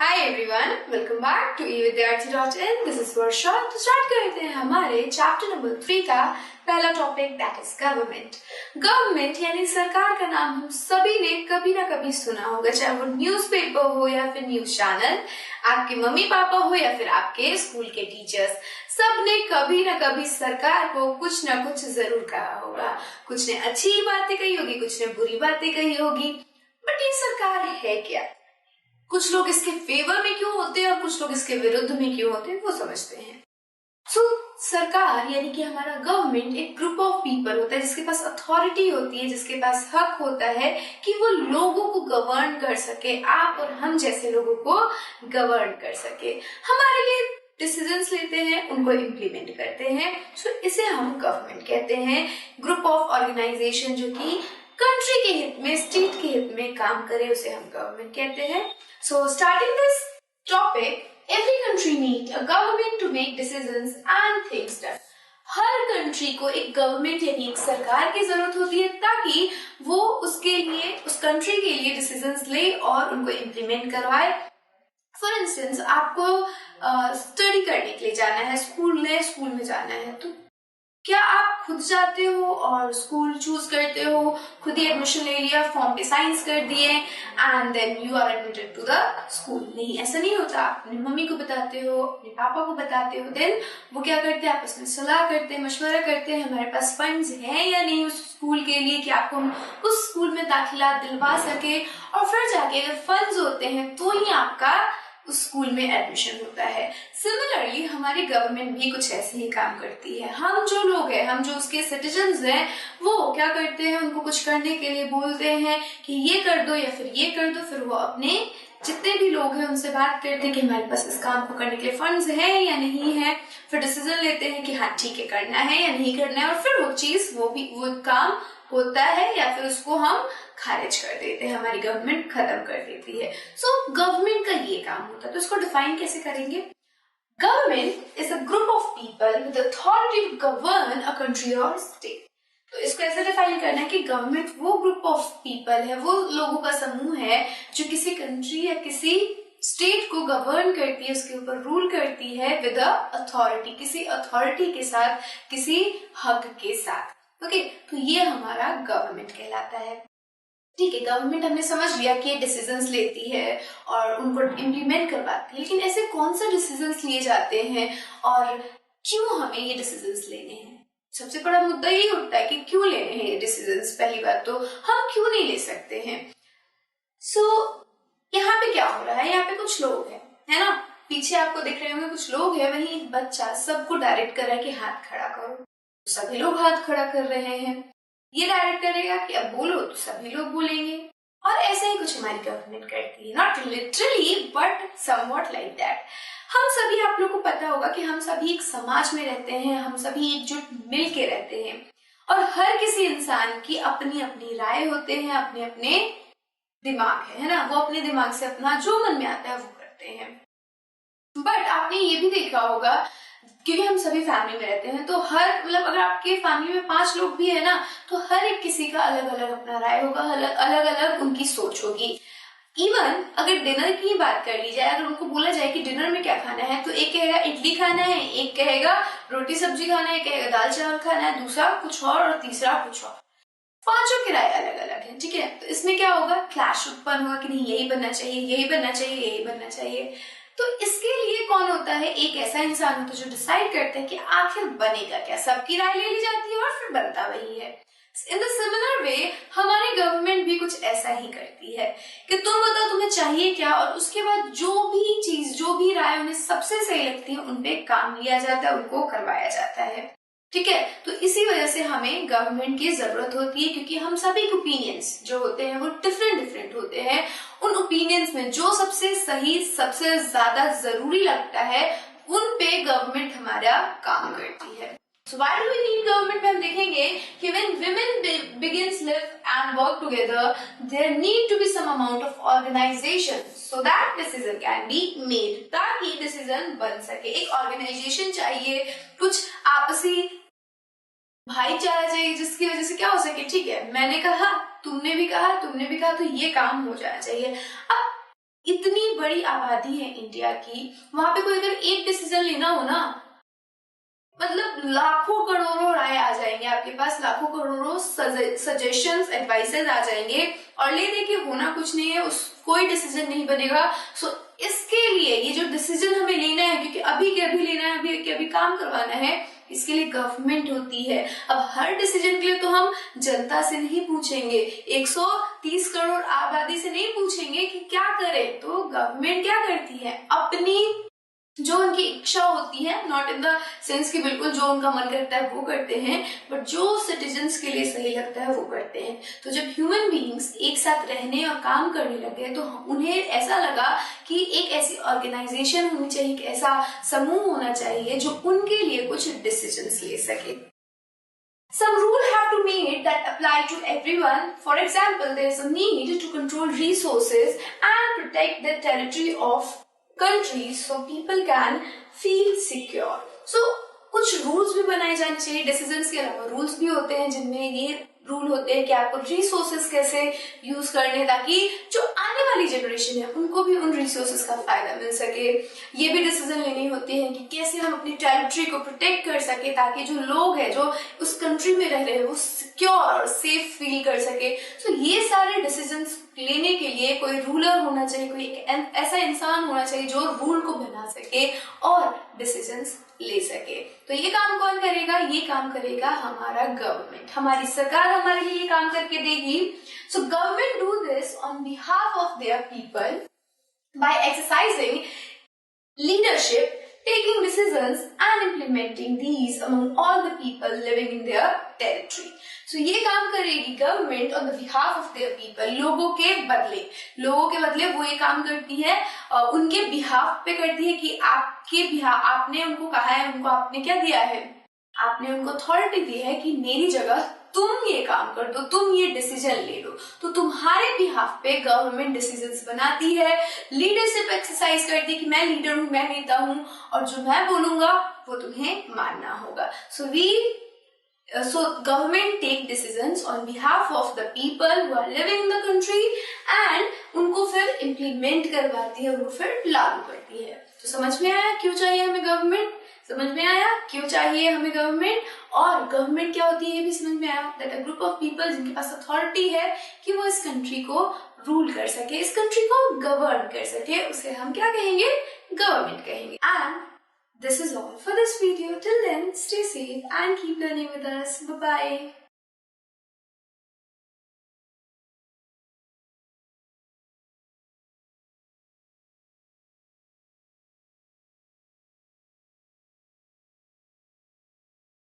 Hi everyone, welcome back to evidyarthi.in। This is Varsha. तो start करते हैं हमारे चैप्टर नंबर 3 का पहला topic, that is government. Government यानी सरकार का नाम हम सभी ने कभी ना कभी सुना होगा, चाहे वो न्यूज़पेपर हो या फिर न्यूज चैनल, आपके मम्मी पापा हो या फिर आपके स्कूल के टीचर्स, सब ने कभी ना कभी सरकार को कुछ ना कुछ जरूर कहा होगा। कुछ ने अच्छी बातें कही होगी, कुछ ने बुरी बातें कही होगी। बट ये सरकार है क्या? कुछ लोग इसके फेवर में क्यों होते हैं और कुछ लोग इसके विरुद्ध में क्यों होते हैं, वो समझते हैं। सरकार यानी कि हमारा गवर्नमेंट एक ग्रुप ऑफ पीपल होता है जिसके पास अथॉरिटी होती है, जिसके पास हक होता है कि वो लोगों को गवर्न कर सके, आप और हम जैसे लोगों को गवर्न कर सके, हमारे लिए डिसीजंस लेते हैं, उनको इम्प्लीमेंट करते हैं। इसे हम गवर्नमेंट कहते हैं। ग्रुप ऑफ ऑर्गेनाइजेशन जो कि कंट्री के हित में, स्टेट के हित में काम करे, उसे हम गवर्नमेंट कहते हैं। So starting this topic, every country need a government to make decisions and things done। Her country को एक गवर्नमेंट यानी एक सरकार की जरूरत होती है ताकि वो उसके लिए, उस कंट्री के लिए डिसीजंस ले और उनको इम्प्लीमेंट करवाए। फॉर इंस्टेंस, आपको स्टडी करने के लिए जाना है, स्कूल में जाना है, तो क्या आप खुद जाते हो और स्कूल चूज करते हो, खुद ही एडमिशन ले लिया, फॉर्म पे साइंस कर दिए and then you are admitted to the school? नहीं, ऐसा नहीं होता। आप अपनी मम्मी को बताते हो, अपने पापा को बताते हो, देन वो क्या करते हैं, आपस में सलाह करते हैं, मशवरा करते हैं, हमारे पास फंड्स हैं या नहीं उस स्कूल के लिए कि आपको हम उस स्कूल में दाखिला दिलवा सके, और फिर जाके अगर फंड्स होते हैं तो ही आपका उस स्कूल में एडमिशन होता है। सिमिलरली हमारी गवर्नमेंट भी कुछ ऐसे ही काम करती है। हम जो लोग हैं, हम जो उसके सिटीजन्स हैं, वो क्या करते हैं, उनको कुछ करने के लिए बोलते हैं कि ये कर दो या फिर ये कर दो, फिर वो अपने जितने भी लोग हैं उनसे बात करते हैं कि हमारे पास इस काम को करने के लिए फंड्स हैं या नहीं है, फिर डिसीजन लेते हैं कि हाँ ठीक है, करना है या नहीं करना है, और फिर वो चीज, वो काम होता है या फिर उसको हम खारिज कर देते हैं, हमारी गवर्नमेंट खत्म कर देती है। गवर्नमेंट का ये काम होता है। तो इसको डिफाइन कैसे करेंगे? Government is a group of people with authority to govern a country और स्टेट। तो इसको ऐसे डिफाइन करना है कि गवर्नमेंट वो ग्रुप ऑफ पीपल है, वो लोगों का समूह है जो किसी कंट्री या किसी स्टेट को गवर्न करती है, उसके ऊपर रूल करती है विद अ अथॉरिटी, किसी अथॉरिटी के साथ, किसी हक के साथ। ओके, तो ये हमारा गवर्नमेंट कहलाता है। ठीक है, गवर्नमेंट हमने समझ लिया कि डिसीजंस लेती है और उनको इम्प्लीमेंट करवाती है, लेकिन ऐसे कौन सा डिसीजंस लिए जाते हैं और क्यों हमें ये डिसीजंस लेने हैं? सबसे बड़ा मुद्दा यही उठता है कि क्यों लेने हैं ये डिसीजंस। पहली बात तो हम क्यों नहीं ले सकते हैं? यहाँ पे क्या हो रहा है, यहाँ पे कुछ लोग हैं, है ना, पीछे आपको दिख रहे होंगे कुछ लोग हैं, वही एक बच्चा सबको डायरेक्ट कर रहा है कि हाथ खड़ा करो, सभी लोग हाथ खड़ा कर रहे हैं। ये डायरेक्ट करेगा कि अब बोलो, तो सभी लोग बोलेंगे। और ऐसा ही कुछ हमारी गवर्नमेंट करती है, not literally but somewhat like that. हम सभी, आप लोगों को पता होगा कि हम सभी एक समाज में रहते हैं, हम सभी एकजुट मिल के रहते हैं, और हर किसी इंसान की अपनी अपनी राय होते हैं, अपने अपने दिमाग है ना, वो अपने दिमाग से अपना जो मन में आता है वो करते हैं। बट आपने ये भी देखा होगा, क्योंकि हम सभी फैमिली में रहते हैं, तो हर, मतलब अगर आपके फैमिली में 5 लोग भी है ना, तो हर एक किसी का अलग अलग अपना राय होगा, अलग अलग उनकी सोच होगी। इवन अगर डिनर की बात कर ली जाए, अगर उनको बोला जाए कि डिनर में क्या खाना है, तो एक कहेगा इडली खाना है, एक कहेगा रोटी सब्जी खाना है, एक कहेगा दाल चावल खाना है, दूसरा कुछ और तीसरा कुछ और। 5 की राय अलग अलग है, ठीक है। तो इसमें क्या होगा, क्लैश उत्पन्न होगा कि नहीं, यही बनना चाहिए, यही बनना चाहिए, यही बनना चाहिए। तो इसके लिए कौन होता है, एक ऐसा इंसान होता है जो डिसाइड करता है कि आखिर बनेगा क्या। सबकी राय ले ली जाती है और फिर बनता वही है। इन द सिमिलर वे हमारी गवर्नमेंट भी कुछ ऐसा ही करती है कि तुम बताओ तुम्हें चाहिए क्या, और उसके बाद जो भी चीज, जो भी राय उन्हें सबसे सही लगती है, उनपे काम लिया जाता है, उनको करवाया जाता है, ठीक है। तो इसी वजह से हमें गवर्नमेंट की जरूरत होती है, क्योंकि हम सभी के ओपिनियंस जो होते हैं वो डिफरेंट होते हैं। उन ओपिनियंस में जो सबसे सही, सबसे ज्यादा जरूरी लगता है, उन पे गवर्नमेंट हमारा काम करती है। So why do we need government? में हम देखेंगे कि when women begins live and work together, there need to be some amount of organization so that decision can be made, ताकि decision बन सके। एक organization चाहिए, कुछ आपसी भाईचारा चाहिए, जिसकी वजह से क्या हो सके, ठीक है, मैंने कहा, तुमने भी कहा, तो ये काम हो जाना चाहिए। अब इतनी बड़ी आबादी है इंडिया की, वहां पे कोई अगर एक डिसीजन लेना हो ना, मतलब लाखों करोड़ों राय आ जाएंगे आपके पास, लाखों करोड़ों सजेशंस एडवाइसेस आ जाएंगे, और ले दे के होना कुछ नहीं है, उस कोई डिसीजन नहीं बनेगा। सो इसके लिए ये जो डिसीजन हमें लेना है, क्योंकि अभी के अभी लेना है, अभी के अभी काम करवाना है, इसके लिए गवर्नमेंट होती है। अब हर डिसीजन के लिए तो हम जनता से नहीं पूछेंगे, 130 करोड़ आबादी से नहीं पूछेंगे कि क्या करें, तो गवर्नमेंट क्या करती है, अपनी जो उनकी इच्छा होती है, नॉट इन द सेंस कि बिल्कुल जो उनका मन करता है वो करते हैं, बट जो सिटीजन्स के लिए सही लगता है वो करते हैं। तो जब ह्यूमन बीइंग्स एक साथ रहने और काम करने लगे तो उन्हें ऐसा लगा कि एक ऐसी ऑर्गेनाइजेशन होनी चाहिए, एक ऐसा समूह होना चाहिए जो उनके लिए कुछ डिसीजंस ले सके। Some rules have to be made that apply to everyone. For example, there is a need to control resources and protect the territory of countries so people can feel secure. So कुछ rules भी बनाए जाने चाहिए। Decisions के अलावा rules भी होते हैं जिनमें ये रूल होते हैं कि आपको रिसोर्सेज कैसे यूज करने, ताकि जो आने वाली जनरेशन है उनको भी उन रिसोर्सेज का फायदा मिल सके। ये भी डिसीजन लेनी होती है कि कैसे हम अपनी टेरिटरी को प्रोटेक्ट कर सके, ताकि जो लोग हैं जो उस कंट्री में रह रहे हैं वो सिक्योर और सेफ फील कर सके। तो ये सारे डिसीजंस लेने के लिए कोई रूलर होना चाहिए, कोई ऐसा इंसान होना चाहिए जो रूल को बना सके और डिसीजंस ले सके। तो ये काम कौन करेगा, ये काम करेगा हमारा गवर्नमेंट, हमारी सरकार हमारे लिए ये काम करके देगी। So government do this on behalf of their people by exercising leadership, taking decisions and implementing these among all the people living in their territory. So ये काम करेगी government on the behalf of their people, लोगों के बदले वो ये काम करती है, उनके बिहाफ पे करती है कि आपने उनको कहा है, उनको आपने क्या दिया है, आपने उनको अथॉरिटी दी है कि मेरी जगह तुम ये काम कर दो, तुम ये डिसीजन ले लो। तो तुम्हारे बिहाफ पे गवर्नमेंट डिसीजंस बनाती है, लीडरशिप एक्सरसाइज करती है कि मैं लीडर हूँ, मैं नेता हूँ, और जो मैं बोलूंगा वो तुम्हें मानना होगा। So government take decisions on behalf of the people who are living in the country and उनको फिर implement करवाती है, उनको फिर लागू करती है। तो समझ में आया क्यों चाहिए हमें गवर्नमेंट, समझ में आया क्यों चाहिए हमें गवर्नमेंट, और गवर्नमेंट क्या होती है ये भी समझ में आया, that a group of people जिनके पास अथॉरिटी है कि वो इस कंट्री को रूल कर सके, इस कंट्री को गवर्न कर सके, उसे हम क्या कहेंगे, गवर्नमेंट कहेंगे। And this is all for this video. Till then, stay safe and keep learning with us. Bye-bye.